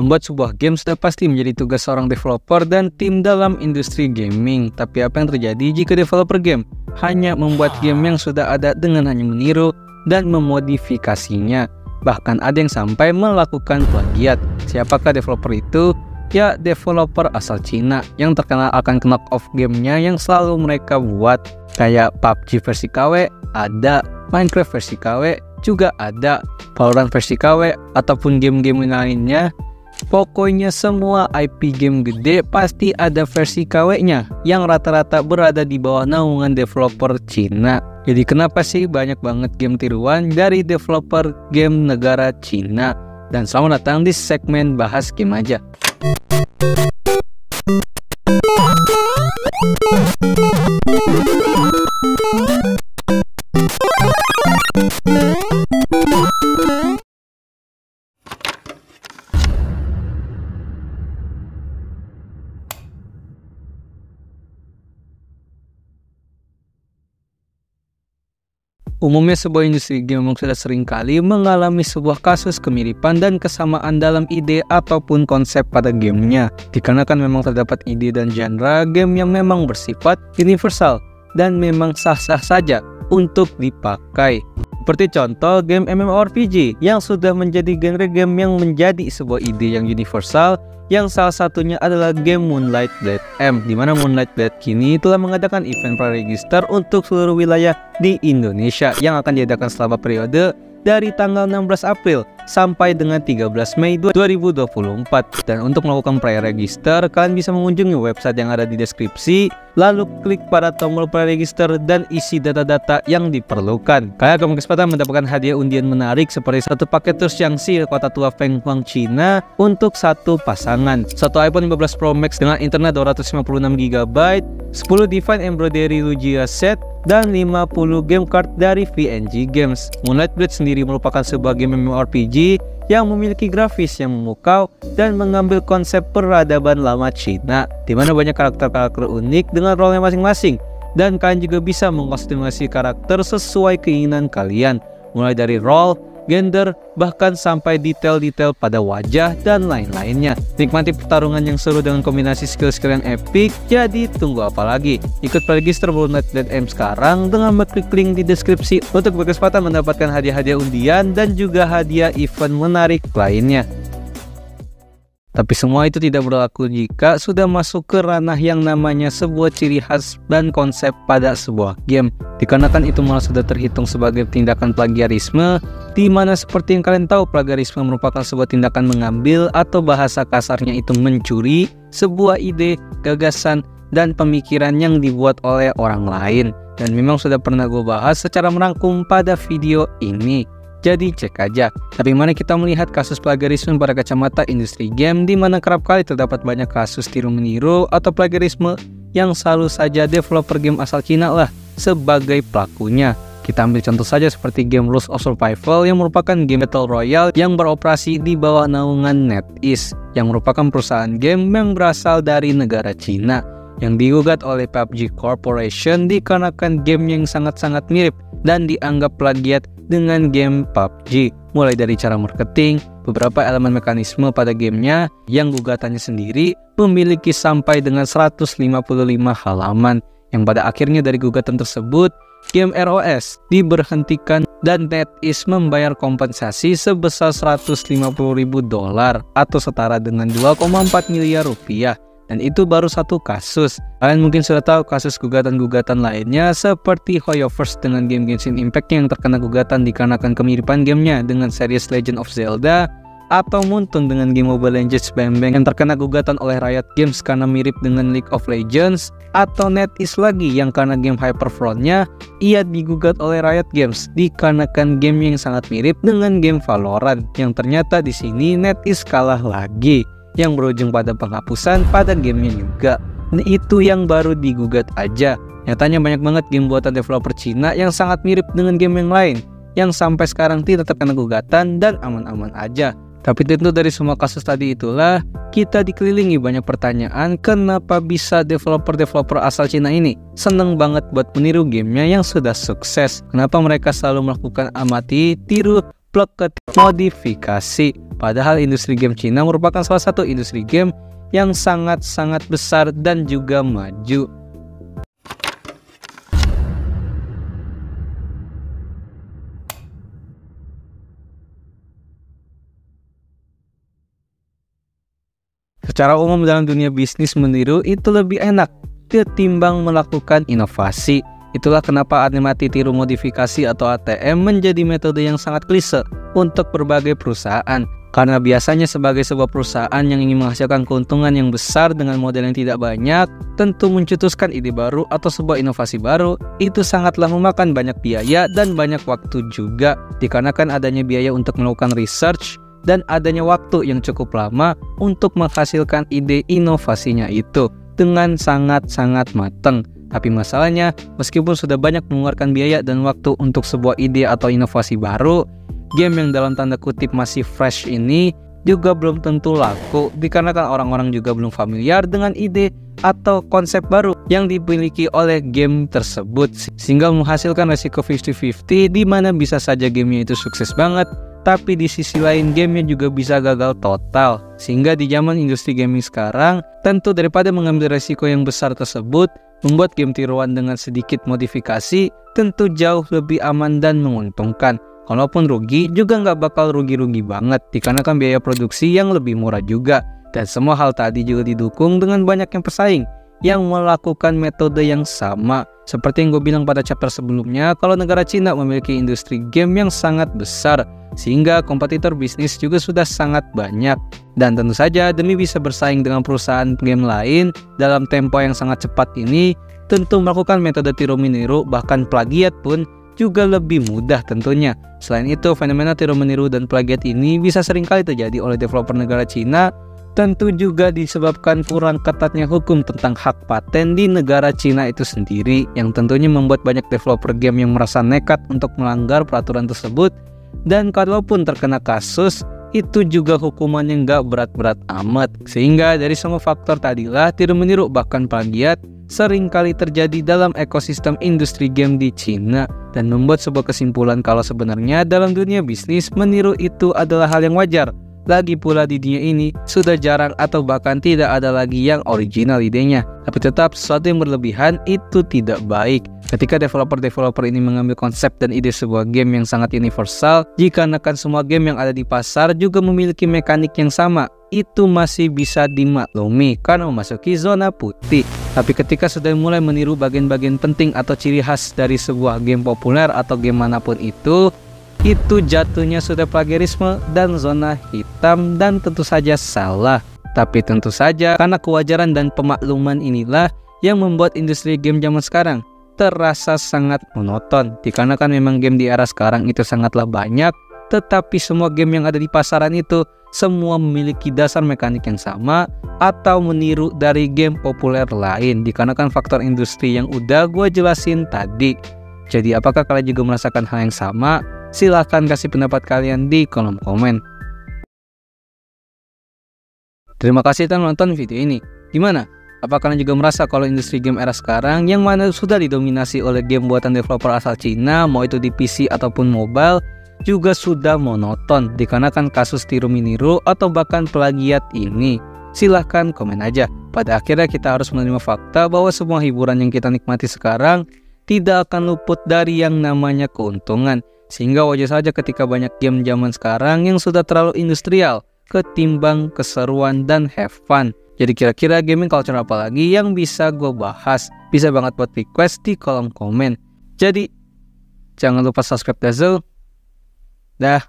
Membuat sebuah game sudah pasti menjadi tugas seorang developer dan tim dalam industri gaming. Tapi apa yang terjadi jika developer game hanya membuat game yang sudah ada dengan hanya meniru dan memodifikasinya? Bahkan ada yang sampai melakukan plagiat. Siapakah developer itu? Ya, developer asal Cina yang terkenal akan knock-off gamenya yang selalu mereka buat. Kayak PUBG versi KW ada, Minecraft versi KW juga ada, Valorant versi KW, ataupun game-game lainnya. Pokoknya semua IP game gede pasti ada versi KW-nya yang rata-rata berada di bawah naungan developer Cina. Jadi kenapa sih banyak banget game tiruan dari developer game negara Cina? Dan selamat datang di segmen bahas game aja. Umumnya sebuah industri game memang sudah sering kali mengalami sebuah kasus kemiripan dan kesamaan dalam ide ataupun konsep pada gamenya. Dikarenakan memang terdapat ide dan genre game yang memang bersifat universal dan memang sah-sah saja untuk dipakai. Seperti contoh game MMORPG yang sudah menjadi genre game yang menjadi sebuah ide yang universal, yang salah satunya adalah game Moonlight Blade M, di mana Moonlight Blade kini telah mengadakan event praregister untuk seluruh wilayah di Indonesia yang akan diadakan selama periode dari tanggal 16 April sampai dengan 13 Mei 2024. Dan untuk melakukan pre-register, kalian bisa mengunjungi website yang ada di deskripsi, lalu klik pada tombol pre-register dan isi data-data yang diperlukan. Kalian akan berkesempatan mendapatkan hadiah undian menarik seperti satu paket tour Shaanxi kota tua Feng Huang Cina untuk satu pasangan, satu iPhone 15 Pro Max dengan internet 256GB, 10 Divine Embroidery Lugia set, dan 50 game card dari VNG Games. Moonlight Blade sendiri merupakan sebuah game MMORPG yang memiliki grafis yang memukau dan mengambil konsep peradaban lama Cina, di mana banyak karakter-karakter unik dengan role masing-masing, dan kalian juga bisa mengkostumasi karakter sesuai keinginan kalian, mulai dari role, gender, bahkan sampai detail-detail pada wajah dan lain-lainnya. Nikmati pertarungan yang seru dengan kombinasi skill-skill yang epic. Jadi tunggu apa lagi? Ikut register Moonlight Blade M sekarang dengan mengklik link di deskripsi untuk berkesempatan mendapatkan hadiah-hadiah undian dan juga hadiah event menarik lainnya. Tapi semua itu tidak berlaku jika sudah masuk ke ranah yang namanya sebuah ciri khas dan konsep pada sebuah game. Dikarenakan itu malah sudah terhitung sebagai tindakan plagiarisme, di mana seperti yang kalian tahu, plagiarisme merupakan sebuah tindakan mengambil atau bahasa kasarnya itu mencuri sebuah ide, gagasan, dan pemikiran yang dibuat oleh orang lain. Dan memang sudah pernah gue bahas secara merangkum pada video ini. Jadi cek aja. Tapi mari kita melihat kasus plagiarisme pada kacamata industri game, di mana kerap kali terdapat banyak kasus tiru-meniru atau plagiarisme yang selalu saja developer game asal Cina lah sebagai pelakunya. Kita ambil contoh saja seperti game Rules of Survival yang merupakan game Battle Royale yang beroperasi di bawah naungan NetEase, yang merupakan perusahaan game yang berasal dari negara Cina, yang digugat oleh PUBG Corporation dikarenakan game yang sangat-sangat mirip dan dianggap plagiat dengan game PUBG, mulai dari cara marketing, beberapa elemen mekanisme pada gamenya yang gugatannya sendiri memiliki sampai dengan 155 halaman, yang pada akhirnya dari gugatan tersebut game ROS diberhentikan dan NetEase membayar kompensasi sebesar $150.000 atau setara dengan 2,4 miliar rupiah. Dan itu baru satu kasus. Kalian mungkin sudah tahu kasus gugatan-gugatan lainnya seperti Hoyoverse dengan game Genshin Impact yang terkena gugatan dikarenakan kemiripan gamenya dengan series Legend of Zelda, atau Moonton dengan game Mobile Legends Bang Bang yang terkena gugatan oleh Riot Games karena mirip dengan League of Legends, atau NetEase lagi yang karena game Hyperfront-nya ia digugat oleh Riot Games dikarenakan game yang sangat mirip dengan game Valorant, yang ternyata di sini NetEase kalah lagi, yang berujung pada penghapusan pada gamenya juga. Nah, itu yang baru digugat aja. Nyatanya banyak banget game buatan developer Cina yang sangat mirip dengan game yang lain, yang sampai sekarang tidak terkena gugatan dan aman-aman aja. Tapi tentu dari semua kasus tadi itulah kita dikelilingi banyak pertanyaan, kenapa bisa developer-developer asal Cina ini seneng banget buat meniru gamenya yang sudah sukses. Kenapa mereka selalu melakukan amati, tiru, plek, modifikasi. Padahal industri game Cina merupakan salah satu industri game yang sangat-sangat besar dan juga maju. Secara umum dalam dunia bisnis, meniru itu lebih enak ketimbang melakukan inovasi. Itulah kenapa animasi tiru modifikasi atau ATM menjadi metode yang sangat klise untuk berbagai perusahaan. Karena biasanya sebagai sebuah perusahaan yang ingin menghasilkan keuntungan yang besar dengan modal yang tidak banyak, tentu mencetuskan ide baru atau sebuah inovasi baru itu sangatlah memakan banyak biaya dan banyak waktu juga. Dikarenakan adanya biaya untuk melakukan research dan adanya waktu yang cukup lama untuk menghasilkan ide inovasinya itu dengan sangat-sangat matang. Tapi masalahnya, meskipun sudah banyak mengeluarkan biaya dan waktu untuk sebuah ide atau inovasi baru, game yang dalam tanda kutip masih fresh ini juga belum tentu laku, dikarenakan orang-orang juga belum familiar dengan ide atau konsep baru yang dimiliki oleh game tersebut, sehingga menghasilkan resiko 50-50 di mana bisa saja gamenya itu sukses banget, tapi di sisi lain gamenya juga bisa gagal total. Sehingga di zaman industri gaming sekarang, tentu daripada mengambil resiko yang besar tersebut, membuat game tiruan dengan sedikit modifikasi tentu jauh lebih aman dan menguntungkan. Kalaupun rugi, juga nggak bakal rugi-rugi banget, dikarenakan biaya produksi yang lebih murah juga. Dan semua hal tadi juga didukung dengan banyaknya pesaing yang melakukan metode yang sama. Seperti yang gue bilang pada chapter sebelumnya, kalau negara Cina memiliki industri game yang sangat besar, sehingga kompetitor bisnis juga sudah sangat banyak. Dan tentu saja demi bisa bersaing dengan perusahaan game lain dalam tempo yang sangat cepat ini, tentu melakukan metode tiru-meniru bahkan plagiat pun juga lebih mudah tentunya. Selain itu, fenomena tiru-meniru dan plagiat ini bisa seringkali terjadi oleh developer negara Cina, tentu juga disebabkan kurang ketatnya hukum tentang hak paten di negara Cina itu sendiri, yang tentunya membuat banyak developer game yang merasa nekat untuk melanggar peraturan tersebut. Dan kalaupun terkena kasus, itu juga hukumannya nggak berat-berat amat. Sehingga dari semua faktor tadilah, tiru-meniru bahkan plagiat seringkali terjadi dalam ekosistem industri game di Cina, dan membuat sebuah kesimpulan kalau sebenarnya dalam dunia bisnis, meniru itu adalah hal yang wajar. Lagi pula di dunia ini sudah jarang atau bahkan tidak ada lagi yang original idenya. Tapi tetap sesuatu yang berlebihan itu tidak baik. Ketika developer-developer ini mengambil konsep dan ide sebuah game yang sangat universal, dikarenakan semua game yang ada di pasar juga memiliki mekanik yang sama, itu masih bisa dimaklumi karena memasuki zona putih. Tapi ketika sudah mulai meniru bagian-bagian penting atau ciri khas dari sebuah game populer atau game manapun itu jatuhnya sudah plagiarisme dan zona hitam, dan tentu saja salah. Tapi tentu saja karena kewajaran dan pemakluman inilah yang membuat industri game zaman sekarang terasa sangat monoton, dikarenakan memang game di era sekarang itu sangatlah banyak, tetapi semua game yang ada di pasaran itu semua memiliki dasar mekanik yang sama atau meniru dari game populer lain, dikarenakan faktor industri yang udah gue jelasin tadi. Jadi apakah kalian juga merasakan hal yang sama? Silahkan kasih pendapat kalian di kolom komen. Terima kasih telah menonton video ini. Gimana? Apakah kalian juga merasa kalau industri game era sekarang yang mana sudah didominasi oleh game buatan developer asal Cina, mau itu di PC ataupun mobile, juga sudah monoton dikarenakan kasus tiru-meniru atau bahkan plagiat ini? Silahkan komen aja. Pada akhirnya kita harus menerima fakta bahwa semua hiburan yang kita nikmati sekarang tidak akan luput dari yang namanya keuntungan. Sehingga wajar saja ketika banyak game zaman sekarang yang sudah terlalu industrial ketimbang keseruan dan have fun. Jadi kira-kira gaming culture apa lagi yang bisa gue bahas? Bisa banget buat request di kolom komen. Jadi jangan lupa subscribe Dazzle. Dah.